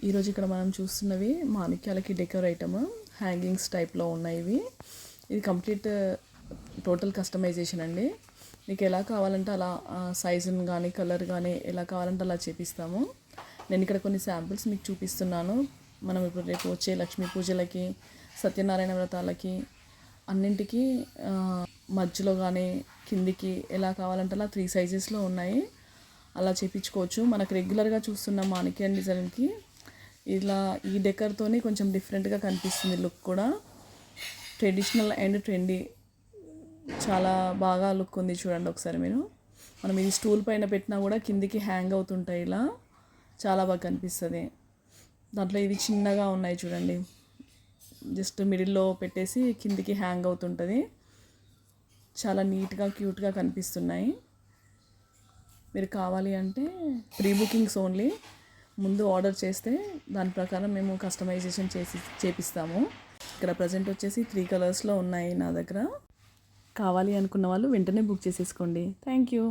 ఈరోజు ఇక్కడ మనం చూస్తున్నవి మాణిక్యాలకి డెకర్ ఐటమ్ హ్యాంగింగ్స్ టైప్లో ఉన్నాయి ఇవి. ఇది కంప్లీట్ టోటల్ కస్టమైజేషన్ అండి. మీకు ఎలా కావాలంటే అలా సైజుని కానీ కలర్ కానీ ఎలా కావాలంటే అలా చేపిస్తాము. నేను ఇక్కడ కొన్ని శాంపిల్స్ మీకు చూపిస్తున్నాను. మనం ఇప్పుడు రేపు వచ్చే లక్ష్మీ పూజలకి, సత్యనారాయణ వ్రతాలకి అన్నింటికి మధ్యలో కానీ కిందికి ఎలా కావాలంటే అలా 3 సైజెస్లో ఉన్నాయి. అలా చేయించుకోవచ్చు. మనకు రెగ్యులర్గా చూస్తున్న మాణిక్యం డిజైన్కి ఇలా ఈ డెకర్తోని కొంచెం డిఫరెంట్గా కనిపిస్తుంది. లుక్ కూడా ట్రెడిషనల్ అండ్ ట్రెండీ, చాలా బాగా లుక్ ఉంది. చూడండి ఒకసారి మీరు. మనం ఇది స్టూల్ పైన పెట్టినా కూడా కిందికి హ్యాంగ్ అవుతుంటాయి. ఇలా చాలా బాగా కనిపిస్తుంది. దాంట్లో ఇవి చిన్నగా ఉన్నాయి చూడండి, జస్ట్ మిడిల్లో పెట్టేసి కిందికి హ్యాంగ్ అవుతుంటుంది. చాలా నీట్గా క్యూట్గా కనిపిస్తున్నాయి. మీరు కావాలి అంటే ప్రీ బుకింగ్స్ ఓన్లీ. ముందు ఆర్డర్ చేస్తే దాని ప్రకారం మేము కస్టమైజేషన్ చేపిస్తాము. ఇక్కడ ప్రజెంట్ వచ్చేసి 3 కలర్స్లో ఉన్నాయి నా దగ్గర. కావాలి అనుకున్న వాళ్ళు వెంటనే బుక్ చేసేసుకోండి. Thank you.